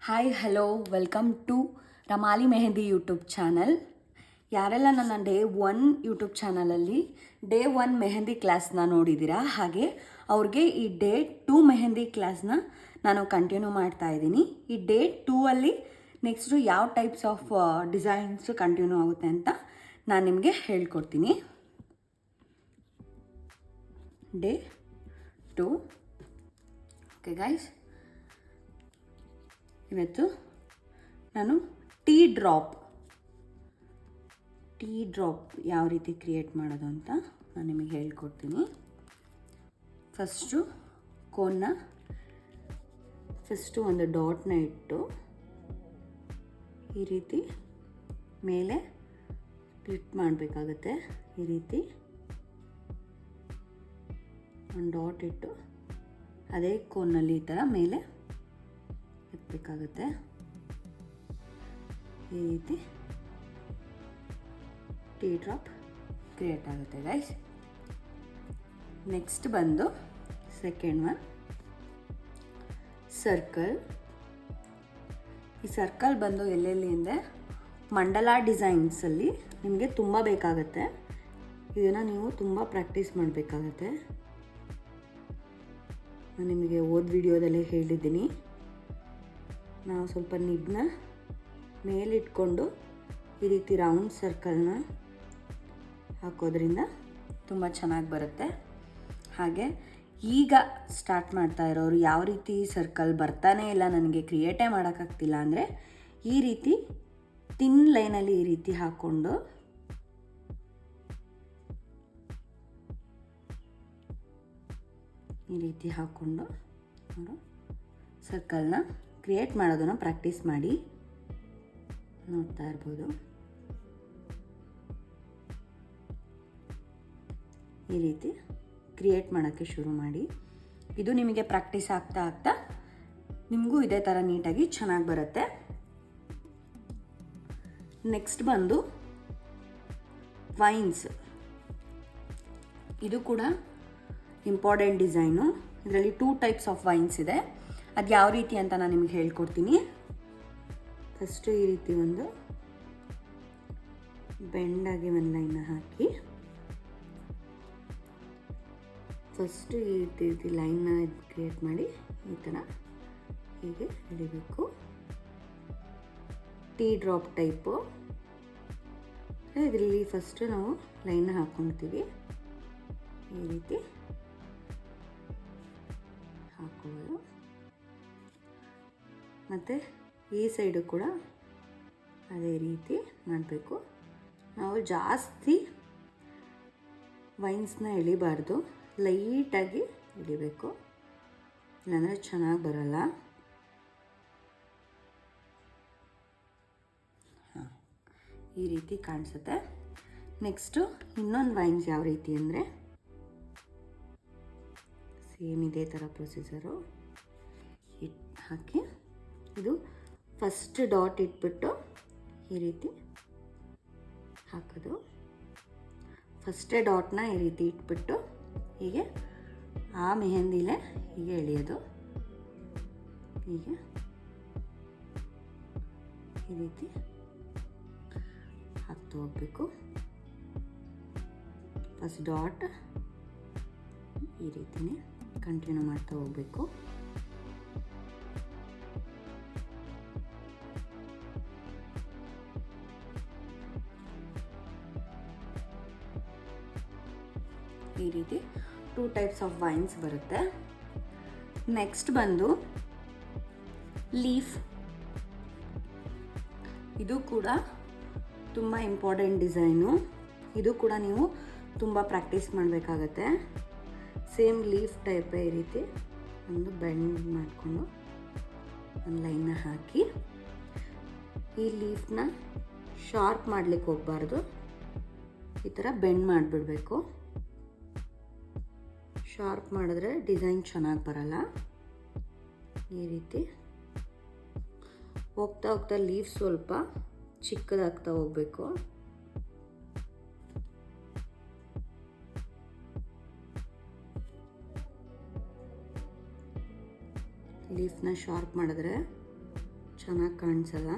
Hi hello welcome to Ramali mehndi YouTube channel. ಯಾರೆಲ್ಲ ನನ್ನ day 1 YouTube ಚಾನಲಲ್ಲಿ ಡೇ 1 ಮೆಹಂದಿ ಕ್ಲಾಸ್ನ ನೋಡಿದ್ದೀರಾ, ಹಾಗೆ ಅವ್ರಿಗೆ ಈ ಡೇ 2 ಮೆಹಂದಿ ಕ್ಲಾಸ್ನ ನಾನು ಕಂಟಿನ್ಯೂ ಮಾಡ್ತಾ ಇದ್ದೀನಿ. ಈ ಡೇ 2 ಅಲ್ಲಿ ನೆಕ್ಸ್ಟು ಯಾವ ಟೈಪ್ಸ್ ಆಫ್ ಡಿಸೈನ್ಸ್ ಕಂಟಿನ್ಯೂ ಆಗುತ್ತೆ ಅಂತ ನಾನು ನಿಮಗೆ ಹೇಳ್ಕೊಡ್ತೀನಿ. ಡೇ 2 ಓಕೆ ಗೈಸ್, ಇವತ್ತು ನಾನು ಟೀ ಡ್ರಾಪ್ ಯಾವ ರೀತಿ ಕ್ರಿಯೇಟ್ ಮಾಡೋದು ಅಂತ ನಾನು ನಿಮಗೆ ಹೇಳ್ಕೊಡ್ತೀನಿ. ಫಸ್ಟು ಒಂದು ಡಾಟ್ನ ಇಟ್ಟು ಈ ರೀತಿ ಮೇಲೆ ಸ್ಪ್ಲಿಟ್ ಮಾಡಬೇಕಾಗತ್ತೆ. ಈ ರೀತಿ ಒಂದು ಡಾಟ್ ಇಟ್ಟು ಅದೇ ಕೋನಲ್ಲಿ ಈ ಥರ ಮೇಲೆ ಎತ್ತಬೇಕಾಗುತ್ತೆ. ಈ ರೀತಿ ಟೀ ಡ್ರಾಪ್ ಕ್ರಿಯೇಟ್ ಆಗುತ್ತೆ ಗೈಸ್. ನೆಕ್ಸ್ಟ್ ಬಂದು ಸೆಕೆಂಡ್ ಒನ್ ಸರ್ಕಲ್. ಈ ಸರ್ಕಲ್ ಬಂದು ಎಲ್ಲೆಲ್ಲಿ ಅಂದರೆ ಮಂಡಲ ಡಿಸೈನ್ಸಲ್ಲಿ ನಿಮಗೆ ತುಂಬ ಬೇಕಾಗುತ್ತೆ. ಇದನ್ನು ನೀವು ತುಂಬ ಪ್ರಾಕ್ಟೀಸ್ ಮಾಡಬೇಕಾಗತ್ತೆ. ನಾನು ನಿಮಗೆ ವಿಡಿಯೋದಲ್ಲೇ ಹೇಳಿದ್ದೀನಿ. ನಾವು ಸ್ವಲ್ಪ ನಿಬ್ನ ಮೇಲಿಟ್ಕೊಂಡು ಈ ರೀತಿ ರೌಂಡ್ ಸರ್ಕಲ್ನ ಹಾಕೋದ್ರಿಂದ ತುಂಬ ಚೆನ್ನಾಗಿ ಬರುತ್ತೆ. ಹಾಗೆ ಈಗ ಸ್ಟಾರ್ಟ್ ಮಾಡ್ತಾ ಇರೋರು ಯಾವ ರೀತಿ ಸರ್ಕಲ್ ಬರ್ತಾನೆ ಇಲ್ಲ, ನನಗೆ ಕ್ರಿಯೇಟೇ ಮಾಡೋಕ್ಕಾಗ್ತಿಲ್ಲ ಅಂದರೆ ಈ ರೀತಿ ತಿನ್ ಲೈನಲ್ಲಿ ಈ ರೀತಿ ಹಾಕ್ಕೊಂಡು ಸರ್ಕಲ್ನ ಕ್ರಿಯೇಟ್ ಮಾಡೋದನ್ನು ಪ್ರಾಕ್ಟೀಸ್ ಮಾಡಿ. ನೋಡ್ತಾ ಇರ್ಬೋದು, ಈ ರೀತಿ ಕ್ರಿಯೇಟ್ ಮಾಡೋಕ್ಕೆ ಶುರು ಮಾಡಿ. ಇದು ನಿಮಗೆ ಪ್ರಾಕ್ಟೀಸ್ ಆಗ್ತಾ ಆಗ್ತಾ ನಿಮಗೂ ಇದೇ ಥರ ನೀಟಾಗಿ ಚೆನ್ನಾಗಿ ಬರುತ್ತೆ. ನೆಕ್ಸ್ಟ್ ಬಂದು ವೈನ್ಸ್. ಇದು ಕೂಡ ಇಂಪಾರ್ಟೆಂಟ್ ಡಿಸೈನು. ಇದರಲ್ಲಿ 2 ಟೈಪ್ಸ್ ಆಫ್ ವೈನ್ಸ್ ಇದೆ. ಅದು ಯಾವ ರೀತಿ ಅಂತ ನಾನು ನಿಮಗೆ ಹೇಳ್ಕೊಡ್ತೀನಿ. ಫಸ್ಟು ಈ ರೀತಿ ಒಂದು ಬೆಂಡಾಗಿ ಒಂದು ಲೈನ್ನ ಹಾಕಿ ಫಸ್ಟು ಈ ರೀತಿ ಲೈನ್ನ ಕ್ರಿಯೇಟ್ ಮಾಡಿ ಈ ಥರ ಹೀಗೆ ಎಳಿಬೇಕು. Tea drop type. ಇದರಲ್ಲಿ ಫಸ್ಟು ನಾವು ಲೈನ್ನ ಹಾಕ್ಕೊಳ್ತೀವಿ. ಈ ರೀತಿ ಹಾಕೋದು. ಮತ್ತು ಈ ಸೈಡು ಕೂಡ ಅದೇ ರೀತಿ ಮಾಡಬೇಕು. ನಾವು ಜಾಸ್ತಿ ವೈನ್ಸ್ನ ಎಳಿಬಾರ್ದು, ಲೈಟಾಗಿ ಎಳಿಬೇಕು, ಇಲ್ಲಾಂದರೆ ಚೆನ್ನಾಗಿ ಬರಲ್ಲ. ಈ ರೀತಿ ಕಾಣಿಸುತ್ತೆ. ನೆಕ್ಸ್ಟು ಇನ್ನೊಂದು ವೈನ್ಸ್ ಯಾವ ರೀತಿ ಅಂದರೆ ಸೇಮ್ ಇದೇ ಥರ ಪ್ರೊಸೀಜರು ಹಾಕಿ ಇದು ಫಸ್ಟ್ ಡಾಟ್ ಇಟ್ಬಿಟ್ಟು ಈ ರೀತಿ ಹಾಕೋದು. ಫಸ್ಟೇ ಡಾಟ್ನ ಈ ರೀತಿ ಇಟ್ಬಿಟ್ಟು ಹೀಗೆ ಆ ಮೆಹಂದಿಲೇ ಹೀಗೆ ಎಳೆಯೋದು. ಹೀಗೆ ಈ ರೀತಿ ಹಾಕ್ತಾ ಹೋಗಬೇಕು. ಫಸ್ಟ್ ಡಾಟ್ ಈ ರೀತಿನೇ ಕಂಟಿನ್ಯೂ ಮಾಡ್ತಾ ಹೋಗಬೇಕು. ಈ ರೀತಿ 2 ಟೈಪ್ಸ್ ಆಫ್ ವೈನ್ಸ್ ಬರುತ್ತೆ. ನೆಕ್ಸ್ಟ್ ಬಂದು ಲೀಫ್. ಇದು ಕೂಡ ತುಂಬ ಇಂಪಾರ್ಟೆಂಟ್ ಡಿಸೈನು. ಇದು ಕೂಡ ನೀವು ತುಂಬ ಪ್ರಾಕ್ಟೀಸ್ ಮಾಡಬೇಕಾಗತ್ತೆ. ಸೇಮ್ ಲೀಫ್ ಟೈಪೇ ಈ ರೀತಿ ಒಂದು ಬೆಂಡ್ ಮಾಡಿಕೊಂಡು ಒಂದು ಲೈನ್ನ ಹಾಕಿ ಈ ಲೀಫ್ನ ಶಾರ್ಪ್ ಮಾಡಲಿಕ್ಕೆ ಹೋಗಬಾರ್ದು. ಈ ಥರ ಬೆಂಡ್ ಮಾಡಿಬಿಡಬೇಕು. ಶಾರ್ಪ್ ಮಾಡಿದ್ರೆ ಡಿಸೈನ್ ಚೆನ್ನಾಗಿ ಬರಲ್ಲ. ಈ ರೀತಿ ಹೋಗ್ತಾ ಹೋಗ್ತಾ ಲೀಫ್ ಸ್ವಲ್ಪ ಚಿಕ್ಕದಾಗ್ತಾ ಹೋಗಬೇಕು. ಲೀಫ್ನ ಶಾರ್ಪ್ ಮಾಡಿದ್ರೆ ಚೆನ್ನಾಗಿ ಕಾಣಿಸಲ್ಲ.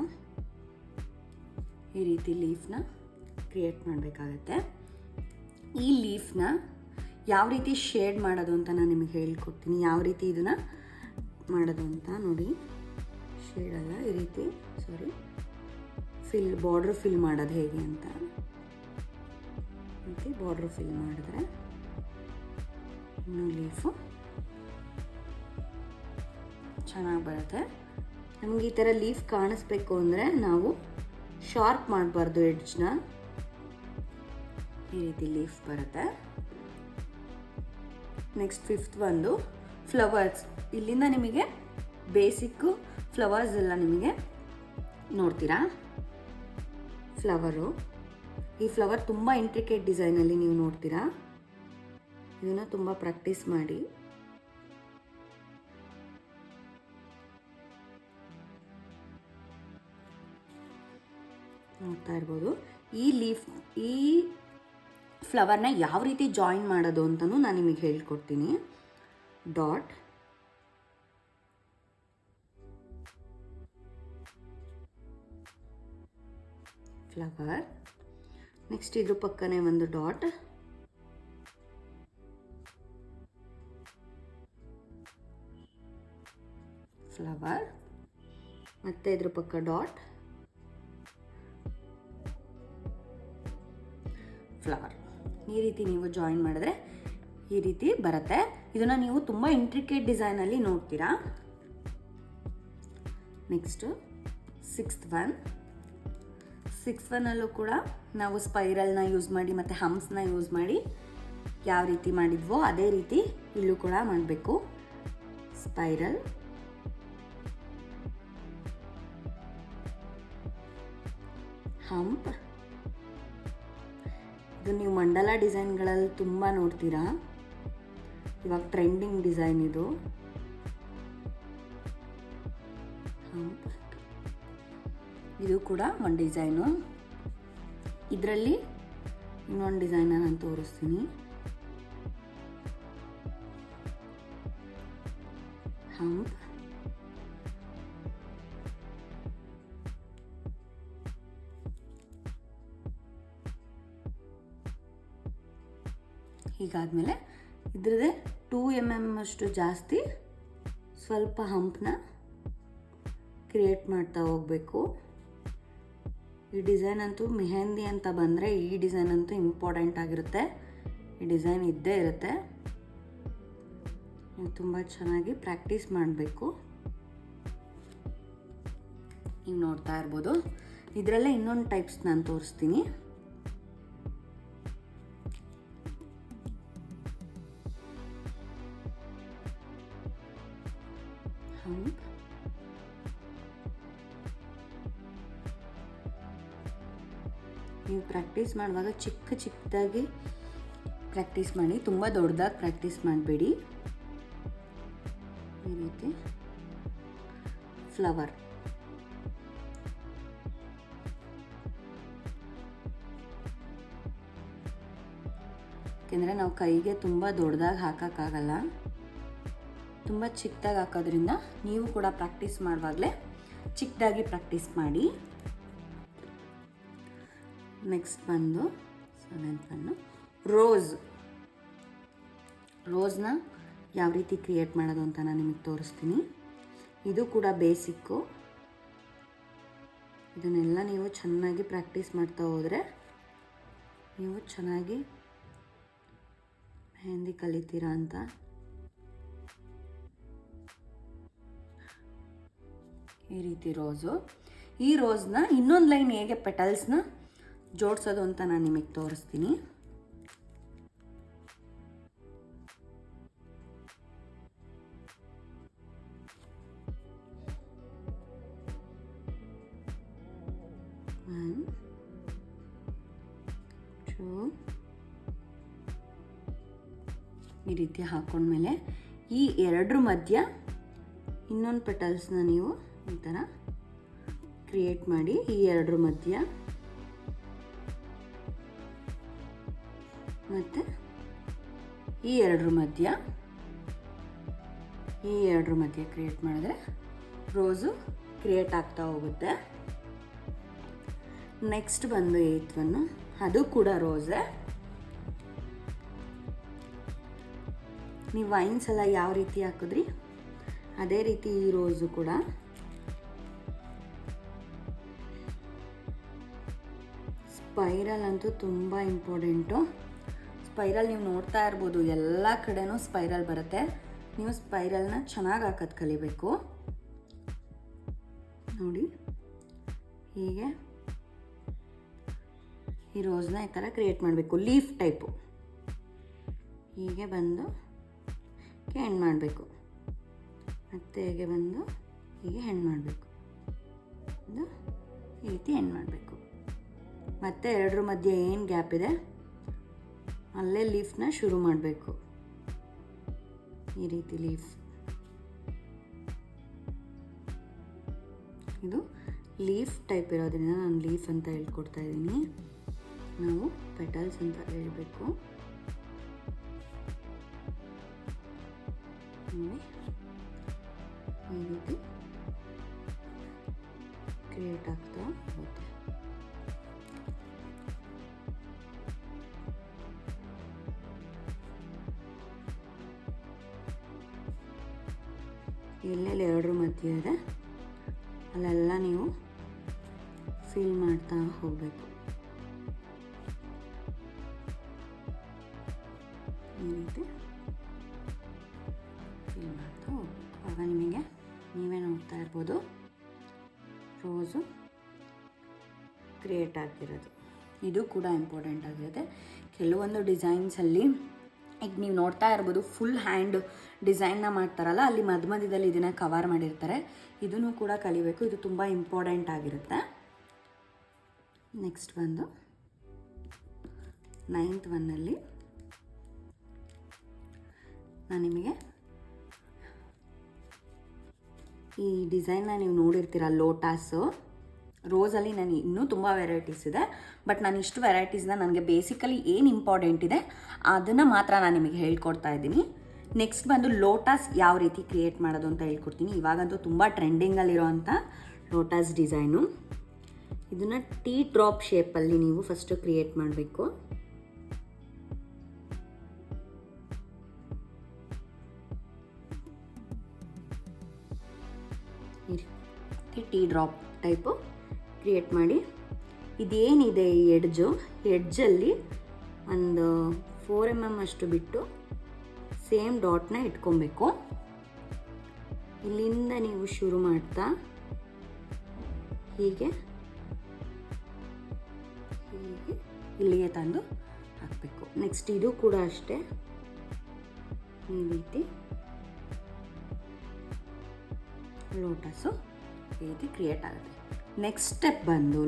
ಈ ರೀತಿ ಲೀಫ್ನ ಕ್ರಿಯೇಟ್ ಮಾಡಬೇಕಾಗತ್ತೆ. ಈ ಲೀಫ್ನ ಯಾವ ರೀತಿ ಶೇಡ್ ಮಾಡೋದು ಅಂತ ನಾನು ನಿಮಗೆ ಹೇಳ್ಕೊಡ್ತೀನಿ. ಯಾವ ರೀತಿ ಇದನ್ನು ಮಾಡೋದು ಅಂತ ನೋಡಿ. ಶೇಡಲ್ಲ, ಈ ರೀತಿ ಬಾರ್ಡ್ರ್ ಫಿಲ್ ಮಾಡೋದು ಹೇಗೆ ಅಂತ. ಮತ್ತು ಬಾರ್ಡ್ರ್ ಫಿಲ್ ಮಾಡಿದ್ರೆ ಇನ್ನೂ ಲೀಫು ಚೆನ್ನಾಗಿ ಬರುತ್ತೆ. ನಮಗೆ ಈ ಥರ ಲೀಫ್ ಕಾಣಿಸ್ಬೇಕು ಅಂದರೆ ನಾವು ಶಾರ್ಪ್ ಮಾಡಬಾರ್ದು ಎಡ್ಜ್ನ. ಈ ರೀತಿ ಲೀಫ್ ಬರುತ್ತೆ. ನೆಕ್ಸ್ಟ್ 5th ಒಂದು ಫ್ಲವರ್ಸ್. ಇಲ್ಲಿಂದ ನಿಮಗೆ ಬೇಸಿಕ್ಕು ಫ್ಲವರ್ಸ್ ಎಲ್ಲ ನಿಮಗೆ ನೋಡ್ತೀರಾ. ಫ್ಲವರು, ಈ ಫ್ಲವರ್ ತುಂಬ ಇಂಟ್ರಿಕೇಟ್ ಡಿಸೈನಲ್ಲಿ ನೀವು ನೋಡ್ತೀರಾ. ಇದನ್ನು ತುಂಬ ಪ್ರಾಕ್ಟೀಸ್ ಮಾಡಿ. ನೋಡ್ತಾ ಇರ್ಬೋದು. ಈ ಫ್ಲವರ್ನ ಯಾವ ರೀತಿ ಜಾಯಿನ್ ಮಾಡೋದು ಅಂತಲೂ ನಾನು ನಿಮಗೆ ಹೇಳ್ಕೊಡ್ತೀನಿ. ಡಾಟ್, ಫ್ಲವರ್, ನೆಕ್ಸ್ಟ್ ಇದ್ರ ಪಕ್ಕನೇ ಒಂದು ಡಾಟ್, ಫ್ಲವರ್, ಮತ್ತೆ ಇದ್ರ ಪಕ್ಕ ಡಾಟ್, ಫ್ಲವರ್. ಈ ರೀತಿ ನೀವು ಜಾಯಿನ್ ಮಾಡಿದ್ರೆ ಈ ರೀತಿ ಬರುತ್ತೆ. ಇದನ್ನು ನೀವು ತುಂಬ ಇಂಟ್ರಿಕೇಟ್ ಡಿಸೈನಲ್ಲಿ ನೋಡ್ತೀರಾ. ನೆಕ್ಸ್ಟು 6th ಒನ್ನಲ್ಲೂ ಕೂಡ ನಾವು ಸ್ಪೈರಲ್ನ ಯೂಸ್ ಮಾಡಿ ಮತ್ತು ಹಂಪ್ಸ್ನ ಯೂಸ್ ಮಾಡಿ ಯಾವ ರೀತಿ ಮಾಡಿದ್ವೋ ಅದೇ ರೀತಿ ಇಲ್ಲೂ ಕೂಡ ಮಾಡಬೇಕು. Spiral, hump. ಇದು ನೀವು ಮಂಡಲ ಡಿಸೈನ್ಗಳಲ್ಲಿ ತುಂಬ ನೋಡ್ತೀರಾ. ಇವಾಗ ಟ್ರೆಂಡಿಂಗ್ ಡಿಸೈನ್ ಇದು. ಹಂಪ್, ಇದು ಕೂಡ ಒಂದು ಡಿಸೈನು. ಇದರಲ್ಲಿ ಇನ್ನೊಂದು ಡಿಸೈನ ನಾನು ತೋರಿಸ್ತೀನಿ. ಹಂಪ್, ಹೀಗಾದ್ಮೇಲೆ ಇದ್ರದ್ದೇ 2 mm ಅಷ್ಟು ಜಾಸ್ತಿ ಸ್ವಲ್ಪ ಹಂಪ್ನ ಕ್ರಿಯೇಟ್ ಮಾಡ್ತಾ ಹೋಗಬೇಕು. ಈ ಡಿಸೈನ್ ಅಂತೂ ಮೆಹಂದಿ ಅಂತ ಬಂದರೆ ಈ ಡಿಸೈನ್ ಅಂತೂ ಇಂಪಾರ್ಟೆಂಟ್ ಆಗಿರುತ್ತೆ. ಈ ಡಿಸೈನ್ ಇದ್ದೇ ಇರುತ್ತೆ. ತುಂಬ ಚೆನ್ನಾಗಿ ಪ್ರಾಕ್ಟೀಸ್ ಮಾಡಬೇಕು. ನೀವು ನೋಡ್ತಾ ಇರ್ಬೋದು. ಇದರಲ್ಲೇ ಇನ್ನೊಂದು ಟೈಪ್ಸ್ ನಾನು ತೋರಿಸ್ತೀನಿ. ನೀವು ಪ್ರಾಕ್ಟೀಸ್ ಮಾಡುವಾಗ ಚಿಕ್ಕದಾಗಿ ಪ್ರಾಕ್ಟೀಸ್ ಮಾಡಿ, ತುಂಬ ದೊಡ್ಡದಾಗಿ ಪ್ರಾಕ್ಟೀಸ್ ಮಾಡಬೇಡಿ. ಈ ರೀತಿ ಫ್ಲವರ್, ಯಾಕೆಂದರೆ ನಾವು ಕೈಗೆ ತುಂಬ ದೊಡ್ಡದಾಗಿ ಹಾಕೋಕ್ಕಾಗಲ್ಲ. ತುಂಬ ಚಿಕ್ಕದಾಗಿ ಹಾಕೋದ್ರಿಂದ ನೀವು ಕೂಡ ಪ್ರಾಕ್ಟೀಸ್ ಮಾಡುವಾಗಲೇ ಚಿಕ್ಕದಾಗಿ ಪ್ರಾಕ್ಟೀಸ್ ಮಾಡಿ. ನೆಕ್ಸ್ಟ್ ಬಂದು 7th ಒನ್ನು ರೋಸ್ನ ಯಾವ ರೀತಿ ಕ್ರಿಯೇಟ್ ಮಾಡೋದು ಅಂತ ನಾನು ನಿಮಗೆ ತೋರಿಸ್ತೀನಿ. ಇದು ಕೂಡ ಬೇಸಿಕ್ಕು. ಇದನ್ನೆಲ್ಲ ನೀವು ಚೆನ್ನಾಗಿ ಪ್ರಾಕ್ಟೀಸ್ ಮಾಡ್ತಾ ಹೋದರೆ ನೀವು ಚೆನ್ನಾಗಿ ಮೆಹಂದಿ ಕಲಿತೀರಾ ಅಂತ. ಈ ರೀತಿ ರೋಸು. ಈ ರೋಸ್ನ ಇನ್ನೊಂದು ಲೈನ್ ಹೇಗೆ ಪೆಟಲ್ಸ್ನ ಜೋಡಿಸೋದು ಅಂತ ನಾನು ನಿಮಗೆ ತೋರಿಸ್ತೀನಿ. ಈ ರೀತಿ ಹಾಕೊಂಡ್ಮೇಲೆ ಈ ಎರಡರ ಮಧ್ಯ ಇನ್ನೊಂದು ಪೆಟಲ್ಸ್ನ ನೀವು ಈ ಥರ ಕ್ರಿಯೇಟ್ ಮಾಡಿ. ಈ ಎರಡರ ಮಧ್ಯ ಮತ್ತು ಈ ಎರಡರ ಮಧ್ಯ ಕ್ರಿಯೇಟ್ ಮಾಡಿದ್ರೆ ರೋಸು ಕ್ರಿಯೇಟ್ ಆಗ್ತಾ ಹೋಗುತ್ತೆ. ನೆಕ್ಸ್ಟ್ ಬಂದು 8th ಒನ್, ಅದು ಕೂಡ ರೋಸೇ. ನೀವು ವೈನ್ಸ್ ಎಲ್ಲ ಯಾವ ರೀತಿ ಹಾಕಿದ್ರಿ ಅದೇ ರೀತಿ ಈ ರೋಸು ಕೂಡ. ಸ್ಪೈರಲ್ ಅಂತೂ ತುಂಬ ಇಂಪಾರ್ಟೆಂಟು. ಸ್ಪೈರಲ್ ನೀವು ನೋಡ್ತಾ ಇರ್ಬೋದು, ಎಲ್ಲ ಕಡೆನೂ ಸ್ಪೈರಲ್ ಬರುತ್ತೆ. ನೀವು ಸ್ಪೈರಲ್ನ ಚೆನ್ನಾಗಿ ಹಾಕೋದು ಕಲಿಬೇಕು. ನೋಡಿ, ಹೀಗೆ ಈ ರೋಸ್ನ ಈ ಥರ ಕ್ರಿಯೇಟ್ ಮಾಡಬೇಕು. ಲೀಫ್ ಟೈಪು ಹೀಗೆ ಬಂದು ಎಂಡ್ ಮಾಡಬೇಕು, ಮತ್ತು ಹೇಗೆ ಬಂದು ಹೀಗೆ ಎಂಡ್ ಮಾಡಬೇಕು, ಈ ರೀತಿ ಎಂಡ್ ಮಾಡಬೇಕು. ಮತ್ತು ಎರಡರ ಮಧ್ಯೆ ಏನು ಗ್ಯಾಪ್ ಇದೆ ಅಲ್ಲೇ ಲೀಫ್ನ ಶುರು ಮಾಡಬೇಕು. ಈ ರೀತಿ ಲೀಫ್, ಇದು ಲೀಫ್ ಟೈಪ್ ಇರೋದ್ರಿಂದ ನಾನು ಲೀಫ್ ಅಂತ ಹೇಳ್ಕೊಡ್ತಾ ಇದ್ದೀನಿ. ನಾವು ಪೆಟಲ್ಸ್ ಅಂತ ಹೇಳಬೇಕು. ನೋಡಿ, ಈ ರೀತಿ ಕ್ರಿಯೇಟ್ ಆಗ್ತಾ ಹೋಗುತ್ತೆ. ಎಲ್ಲೆಲ್ಲಿ ಎರಡರ ಮಧ್ಯೆ ಇದೆ ಅಲ್ಲೆಲ್ಲ ನೀವು ಫಿಲ್ ಮಾಡ್ತಾ ಹೋಗಬೇಕು. ಈ ರೀತಿ ಫಿಲ್ ಮಾಡ್ತಾ ಹೋಗ್ಬೇಕು. ಆಗ ನಿಮಗೆ ನೀವೇ ನೋಡ್ತಾ ಇರ್ಬೋದು ರೋಸು ಕ್ರಿಯೇಟ್ ಆಗಿರೋದು. ಇದು ಕೂಡ ಇಂಪಾರ್ಟೆಂಟ್ ಆಗಿರುತ್ತೆ. ಕೆಲವೊಂದು ಡಿಸೈನ್ಸಲ್ಲಿ ಈಗ ನೀವು ನೋಡ್ತಾ ಇರ್ಬೋದು ಫುಲ್ ಹ್ಯಾಂಡ್ ಡಿಸೈನ್ನ ಮಾಡ್ತಾರಲ್ಲ, ಅಲ್ಲಿ ಮಧ್ಯದಲ್ಲಿ ಇದನ್ನು ಕವರ್ ಮಾಡಿರ್ತಾರೆ. ಇದನ್ನು ಕೂಡ ಕಲಿಬೇಕು. ಇದು ತುಂಬ ಇಂಪಾರ್ಟೆಂಟ್ ಆಗಿರುತ್ತೆ. ನೆಕ್ಸ್ಟ್ ಬಂದು 9th ಒನ್ನಲ್ಲಿ ನಾನು ನಿಮಗೆ ಈ ಡಿಸೈನ್ನ ನೀವು ನೋಡಿರ್ತೀರ, ಲೋಟಸು ರೋಸಲ್ಲಿ ನಾನು ಇನ್ನೂ ತುಂಬ ವೆರೈಟೀಸ್ ಇದೆ. ಬಟ್ ನಾನು ಇಷ್ಟು ವೆರೈಟೀಸ್ನ ನನಗೆ ಬೇಸಿಕಲಿ ಏನು ಇಂಪಾರ್ಟೆಂಟ್ ಇದೆ ಅದನ್ನು ಮಾತ್ರ ನಾನು ನಿಮಗೆ ಹೇಳ್ಕೊಡ್ತಾ ಇದ್ದೀನಿ. ನೆಕ್ಸ್ಟ್ ಬಂದು ಲೋಟಸ್ ಯಾವ ರೀತಿ ಕ್ರಿಯೇಟ್ ಮಾಡೋದು ಅಂತ ಹೇಳ್ಕೊಡ್ತೀನಿ. ಇವಾಗಂತೂ ತುಂಬ ಟ್ರೆಂಡಿಂಗಲ್ಲಿರೋವಂಥ ಲೋಟಸ್ ಡಿಸೈನು. ಇದನ್ನು ಟೀ ಡ್ರಾಪ್ ಶೇಪಲ್ಲಿ ನೀವು ಫಸ್ಟು ಕ್ರಿಯೇಟ್ ಮಾಡಬೇಕು. ಟೀ ಡ್ರಾಪ್ ಟೈಪು ಕ್ರಿಯೇಟ್ ಮಾಡಿ, ಇದೇನಿದೆ ಈ ಎಡ್ಜಲ್ಲಿ ಒಂದು 4 mm ಅಷ್ಟು ಬಿಟ್ಟು ಸೇಮ್ ಡಾಟ್ನ ಇಟ್ಕೊಬೇಕು. ಇಲ್ಲಿಂದ ನೀವು ಶುರು ಮಾಡ್ತಾ ಹೀಗೆ ಹೀಗೆ ಇಲ್ಲಿಗೆ ತಂದು ಹಾಕಬೇಕು. ನೆಕ್ಸ್ಟ್ ಇದು ಕೂಡ ಅಷ್ಟೇ, ಈ ರೀತಿ ಲೋಟಸು ಈ ರೀತಿ ಕ್ರಿಯೇಟ್ ಆಗುತ್ತೆ. ನೆಕ್ಸ್ಟ್ ಸ್ಟೆಪ್ ಬಂದು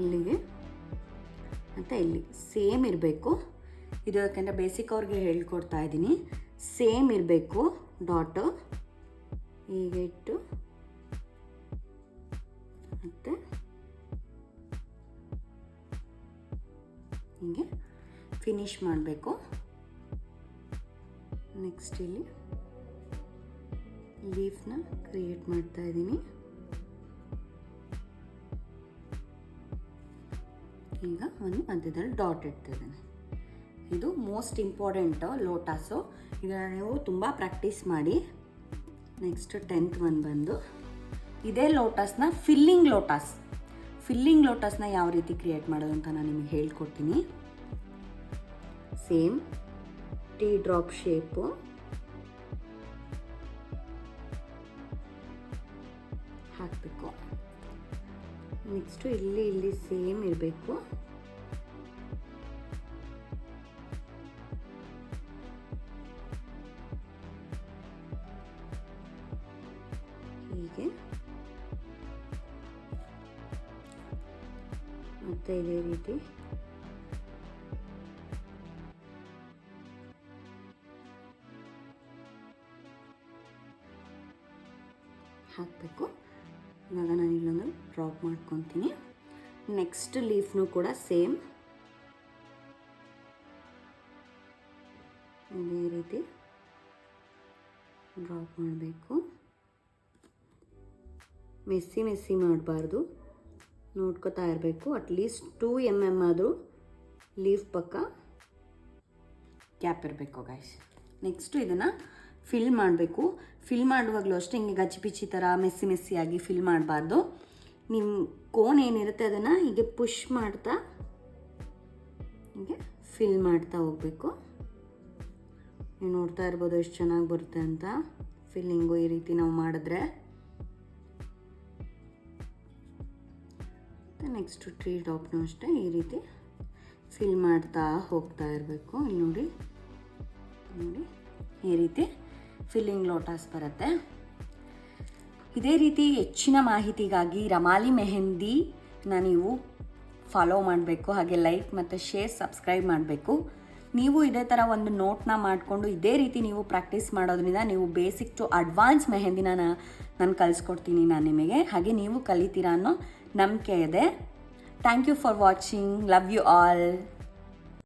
ಇಲ್ಲಿಗೆ ಮತ್ತು ಇಲ್ಲಿ ಸೇಮ್ ಇರಬೇಕು. ಇದು ಯಾಕೆಂದರೆ ಬೇಸಿಕ್ ಅವ್ರಿಗೆ ಹೇಳ್ಕೊಡ್ತಾ ಇದ್ದೀನಿ. ಸೇಮ್ ಇರಬೇಕು ಡಾಟು. ಹೀಗೆ ಇಟ್ಟು ಮತ್ತು ಹೀಗೆ ಫಿನಿಶ್ ಮಾಡಬೇಕು. ನೆಕ್ಸ್ಟ್ ಇಲ್ಲಿ ಲೀಫ್ನ ಕ್ರಿಯೇಟ್ ಮಾಡ್ತಾ ಇದ್ದೀನಿ. ಈಗ ಒಂದು ಮಧ್ಯದಲ್ಲಿ ಡಾಟ್ ಇಡ್ತಿದ್ದೇನೆ. ಇದು ಮೋಸ್ಟ್ ಇಂಪಾರ್ಟೆಂಟು ಲೋಟಸು. ಇದನ್ನು ನೀವು ತುಂಬ ಪ್ರಾಕ್ಟೀಸ್ ಮಾಡಿ. ನೆಕ್ಸ್ಟ್ 10th ಒನ್ ಬಂದು ಇದೇ ಲೋಟಸ್ನ ಫಿಲ್ಲಿಂಗ್ ಲೋಟಸ್ನ ಯಾವ ರೀತಿ ಕ್ರಿಯೇಟ್ ಮಾಡೋದು ಅಂತ ನಾನು ನಿಮಗೆ ಹೇಳ್ಕೊಡ್ತೀನಿ. ಸೇಮ್ ಟೀ ಡ್ರಾಪ್ ಶೇಪು ಹಾಕಬೇಕು. ನೆಕ್ಸ್ಟು ಇಲ್ಲಿ ಸೇಮ್ ಇರಬೇಕು. ಹೀಗೆ ಮತ್ತೆ ಇದೇ ರೀತಿ ಹಾಕಬೇಕು. ಇವಾಗ ನಾನು ಇಲ್ಲೊಂದು ಡ್ರಾಪ್ ಮಾಡ್ಕೊತೀನಿ. ನೆಕ್ಸ್ಟ್ ಲೀಫ್ನು ಕೂಡ ಸೇಮ್ ಇದೇ ರೀತಿ ಡ್ರಾಪ್ ಮಾಡಬೇಕು. ಮೆಸ್ಸಿ ಮಾಡಬಾರ್ದು, ನೋಡ್ಕೋತಾ ಇರಬೇಕು. ಅಟ್ಲೀಸ್ಟ್ 2 mm ಆದರೂ ಲೀಫ್ ಪಕ್ಕ ಗ್ಯಾಪ್ ಇರಬೇಕು ಗೈಸ್. ನೆಕ್ಸ್ಟು ಇದನ್ನು ಫಿಲ್ ಮಾಡಬೇಕು. ಫಿಲ್ ಮಾಡುವಾಗಲೂ ಅಷ್ಟೇ ಹಿಂಗೆ ಗಚ್ಚಿಪಿಚ್ಚಿ ಥರ ಮೆಸ್ಸಿಯಾಗಿ ಫಿಲ್ ಮಾಡಬಾರ್ದು. ನಿಮ್ಮ ಕೋನ್ ಏನಿರುತ್ತೆ ಅದನ್ನು ಹೀಗೆ ಪುಷ್ ಮಾಡ್ತಾ ಹೀಗೆ ಫಿಲ್ ಮಾಡ್ತಾ ಹೋಗಬೇಕು. ನೀವು ನೋಡ್ತಾ ಇರ್ಬೋದು ಎಷ್ಟು ಚೆನ್ನಾಗಿ ಬರುತ್ತೆ ಅಂತ ಫಿಲ್ಲಿಂಗು ಈ ರೀತಿ ನಾವು ಮಾಡಿದ್ರೆ. ನೆಕ್ಸ್ಟು ಟ್ರೀ ಟಾಪ್ನೂ ಅಷ್ಟೇ ಈ ರೀತಿ ಫಿಲ್ ಮಾಡ್ತಾ ಹೋಗ್ತಾ ಇರಬೇಕು. ಇಲ್ಲಿ ನೋಡಿ ಈ ರೀತಿ ಫಿಲ್ಲಿಂಗ್ ಲೋಟಸ್ ಬರುತ್ತೆ. ಇದೇ ರೀತಿ ಹೆಚ್ಚಿನ ಮಾಹಿತಿಗಾಗಿ ರಮಾಲಿ ಮೆಹಂದಿನ ನೀವು ಫಾಲೋ ಮಾಡಬೇಕು. ಹಾಗೆ ಲೈಕ್ ಮತ್ತು ಶೇರ್, ಸಬ್ಸ್ಕ್ರೈಬ್ ಮಾಡಬೇಕು. ನೀವು ಇದೇ ಥರ ಒಂದು ನೋಟ್ನ ಮಾಡಿಕೊಂಡು ಇದೇ ರೀತಿ ನೀವು ಪ್ರಾಕ್ಟೀಸ್ ಮಾಡೋದ್ರಿಂದ ನೀವು ಬೇಸಿಕ್ ಟು ಅಡ್ವಾನ್ಸ್ ಮೆಹಂದಿನ ನಾನು ಕಲಿಸ್ಕೊಡ್ತೀನಿ ನಾನು ನಿಮಗೆ. ಹಾಗೆ ನೀವು ಕಲಿತೀರಾ ಅನ್ನೋ ನಂಬಿಕೆ ಇದೆ. Thank you for watching. Love you all.